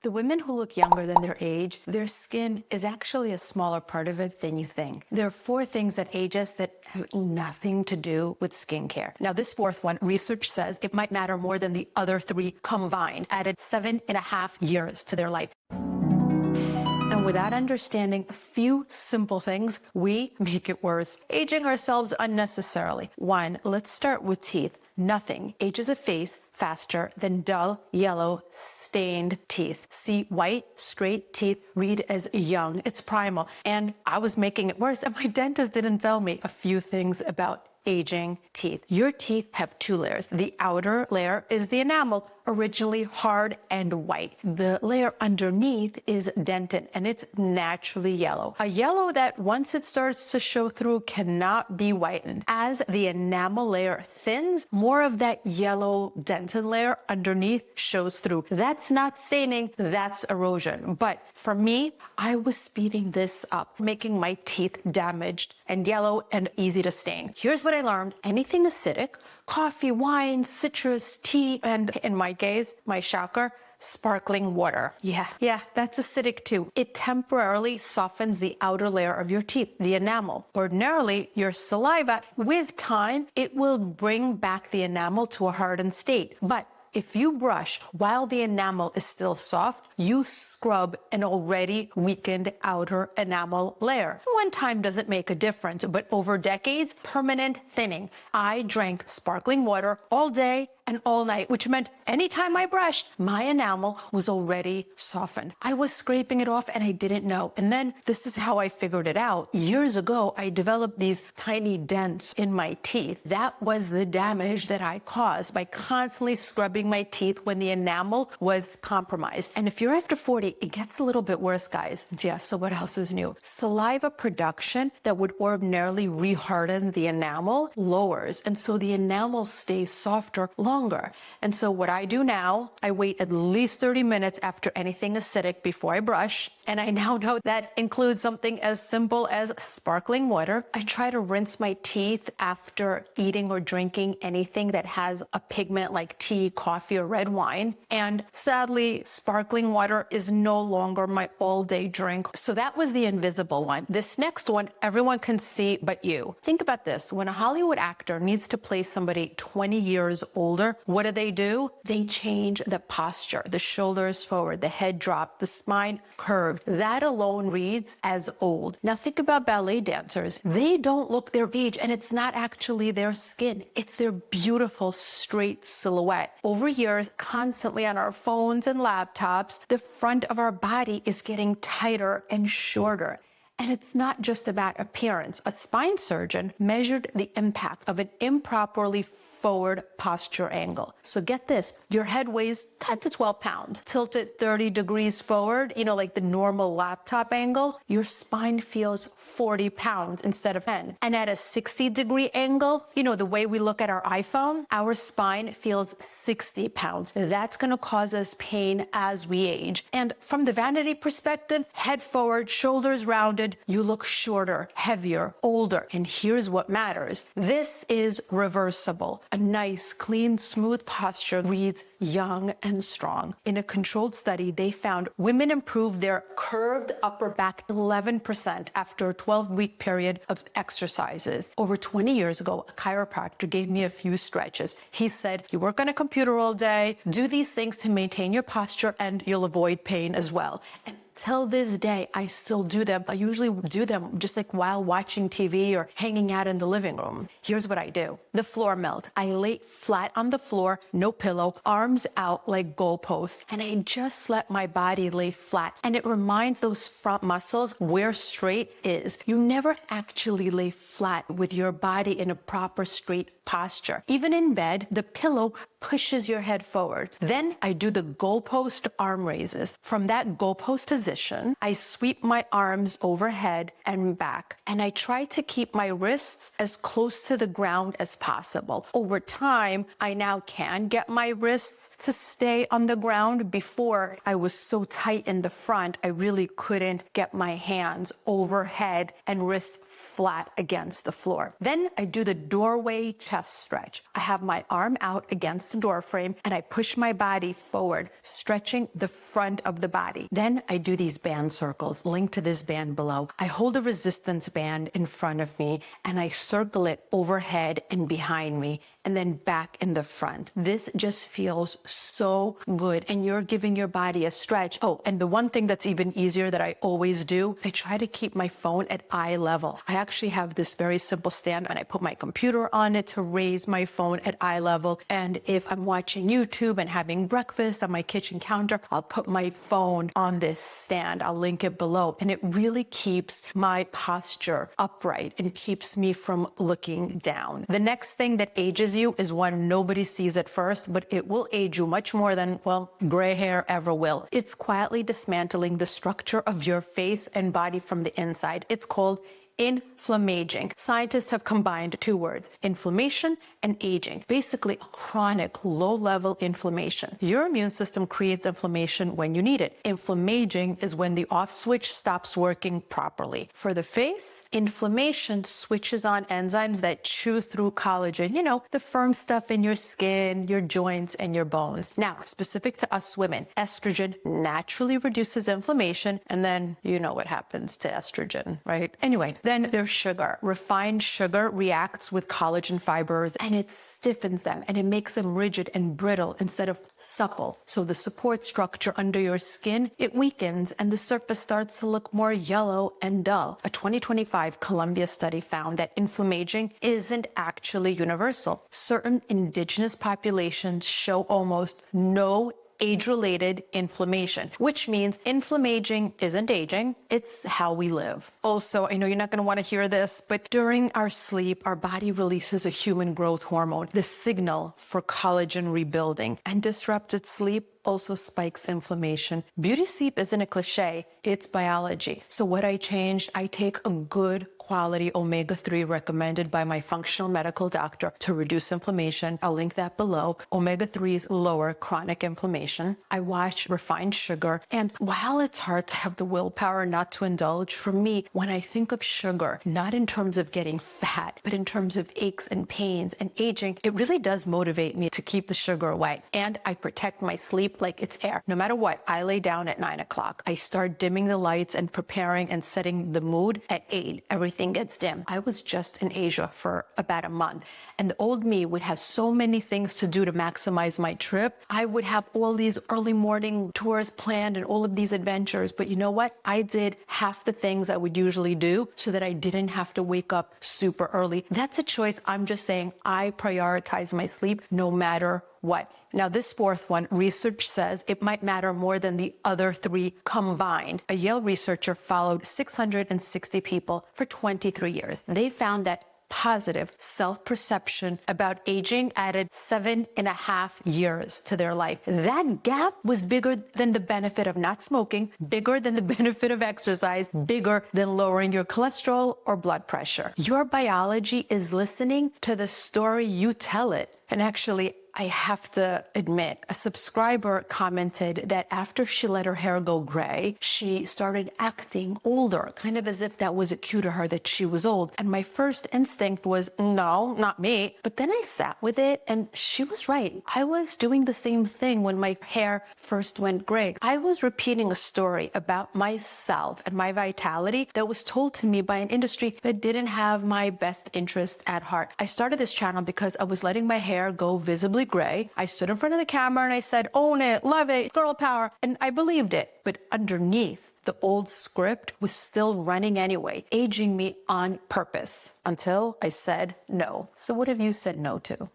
The women who look younger than their age, their skin is actually a smaller part of it than you think. There are 4 things that age us that have nothing to do with skincare. Now, this 4th one, research says it might matter more than the other 3 combined, added 7.5 years to their life. And without understanding a few simple things, we make it worse, aging ourselves unnecessarily. 1, let's start with teeth. Nothing ages a face faster than dull, yellow, stained teeth. See white, straight teeth, read as young. It's primal. And I was making it worse, and my dentist didn't tell me a few things about aging teeth. Your teeth have 2 layers. The outer layer is the enamel, originally hard and white. The layer underneath is dentin, and it's naturally yellow. A yellow that once it starts to show through cannot be whitened. As the enamel layer thins, more of that yellow dentin layer underneath shows through. That's not staining, that's erosion. But for me, I was speeding this up, making my teeth damaged and yellow and easy to stain. Here's what I learned. Anything acidic, coffee, wine, citrus, tea, and in my case, my shocker, sparkling water. Yeah, that's acidic too. It temporarily softens the outer layer of your teeth, the enamel. Ordinarily, your saliva, with time, it will bring back the enamel to a hardened state. But if you brush while the enamel is still soft, you scrub an already weakened outer enamel layer. One time doesn't make a difference, but over decades, permanent thinning. I drank sparkling water all day and all night, which meant anytime I brushed, my enamel was already softened. I was scraping it off and I didn't know. And then this is how I figured it out. Years ago, I developed these tiny dents in my teeth. That was the damage that I caused by constantly scrubbing my teeth when the enamel was compromised. And if you're after 40, it gets a little bit worse, guys. Yeah, so what else is new? Saliva production that would ordinarily reharden the enamel lowers, and so the enamel stays softer longer. And so what I do now, I wait at least 30 minutes after anything acidic before I brush, and I now know that includes something as simple as sparkling water. I try to rinse my teeth after eating or drinking anything that has a pigment like tea, coffee, or red wine. And sadly, sparkling water is no longer my all-day drink. So that was the invisible one. This next one, everyone can see but you. Think about this. When a Hollywood actor needs to play somebody 20 years older, what do? They change the posture, the shoulders forward, the head drop, the spine curved. That alone reads as old. Now think about ballet dancers. They don't look their age, and it's not actually their skin. It's their beautiful straight silhouette. Over years, constantly on our phones and laptops, the front of our body is getting tighter and shorter. And it's not just about appearance. A spine surgeon measured the impact of an improperly forward posture angle. So get this, your head weighs 10 to 12 pounds, tilted 30 degrees forward, like the normal laptop angle, your spine feels 40 pounds instead of 10. And at a 60-degree angle, the way we look at our iPhone, our spine feels 60 pounds. That's gonna cause us pain as we age. And from the vanity perspective, head forward, shoulders rounded, you look shorter, heavier, older. And here's what matters. This is reversible. A nice, clean, smooth posture reads young and strong. In a controlled study, they found women improved their curved upper back 11% after a 12-week period of exercises. Over 20 years ago, a chiropractor gave me a few stretches. He said, you work on a computer all day, do these things to maintain your posture, and you'll avoid pain as well. And till this day, I still do them. I usually do them just like while watching TV or hanging out in the living room. Here's what I do. The floor melt. I lay flat on the floor, no pillow, arms out like goalposts, and I just let my body lay flat. And it reminds those front muscles where straight is. You never actually lay flat with your body in a proper straight posture. Even in bed, the pillow pushes your head forward. Then I do the goalpost arm raises. From that goalpost position, I sweep my arms overhead and back, and I try to keep my wrists as close to the ground as possible. Over time, I now can get my wrists to stay on the ground. Before, I was so tight in the front, I really couldn't get my hands overhead and wrists flat against the floor. Then I do the doorway chest chest stretch. I have my arm out against the door frame and I push my body forward, stretching the front of the body. Then I do these band circles, linked to this band below. I hold a resistance band in front of me and I circle it overhead and behind me and then back in the front. This just feels so good and you're giving your body a stretch. Oh, and the one thing that's even easier that I always do, I try to keep my phone at eye level. I actually have this very simple stand and I put my computer on it to raise my phone at eye level. And if I'm watching YouTube and having breakfast on my kitchen counter, I'll put my phone on this stand. I'll link it below. And it really keeps my posture upright and keeps me from looking down. The next thing that ages you is one nobody sees at first, but it will age you much more than, well, gray hair ever will. It's quietly dismantling the structure of your face and body from the inside. It's called inflammaging. Scientists have combined two words, inflammation and aging, basically a chronic low-level inflammation. Your immune system creates inflammation when you need it. Inflammaging is when the off switch stops working properly. For the face, inflammation switches on enzymes that chew through collagen, you know, the firm stuff in your skin, your joints, and your bones. Now, specific to us women, estrogen naturally reduces inflammation, and then you know what happens to estrogen, right? Anyway, then there's sugar. Refined sugar reacts with collagen fibers and it stiffens them and it makes them rigid and brittle instead of supple. So the support structure under your skin, it weakens and the surface starts to look more yellow and dull. A 2025 Columbia study found that inflammaging isn't actually universal. Certain indigenous populations show almost no age-related inflammation, which means inflammaging isn't aging, it's how we live. Also, I know you're not going to want to hear this, but during our sleep, our body releases a human growth hormone, the signal for collagen rebuilding, and disrupted sleep also spikes inflammation. Beauty sleep isn't a cliche, it's biology. So what I changed, I take a good quality omega-3 recommended by my functional medical doctor to reduce inflammation. I'll link that below. Omega-3s lower chronic inflammation. I watch refined sugar. And while it's hard to have the willpower not to indulge, for me, when I think of sugar, not in terms of getting fat, but in terms of aches and pains and aging, it really does motivate me to keep the sugar away. And I protect my sleep like it's air. No matter what, I lay down at 9 o'clock. I start dimming the lights and preparing and setting the mood at 8. Everything gets dim. I was just in Asia for about a month, and the old me would have so many things to do to maximize my trip. I would have all these early morning tours planned and all of these adventures, but you know what? I did half the things I would usually do so that I didn't have to wake up super early. That's a choice. I'm just saying I prioritize my sleep no matter what. Now, this fourth one, research says it might matter more than the other three combined. A Yale researcher followed 660 people for 23 years. They found that positive self-perception about aging added 7.5 years to their life. That gap was bigger than the benefit of not smoking, bigger than the benefit of exercise, bigger than lowering your cholesterol or blood pressure. Your biology is listening to the story you tell it. And actually, I have to admit, a subscriber commented that after she let her hair go gray, she started acting older, kind of as if that was a cue to her that she was old. And my first instinct was, no, not me. But then I sat with it and she was right. I was doing the same thing when my hair first went gray. I was repeating a story about myself and my vitality that was told to me by an industry that didn't have my best interests at heart. I started this channel because I was letting my hair go visibly gray. I stood in front of the camera and I said, own it, love it, girl power. And I believed it. But underneath, the old script was still running anyway, aging me on purpose until I said no. So what have you said no to?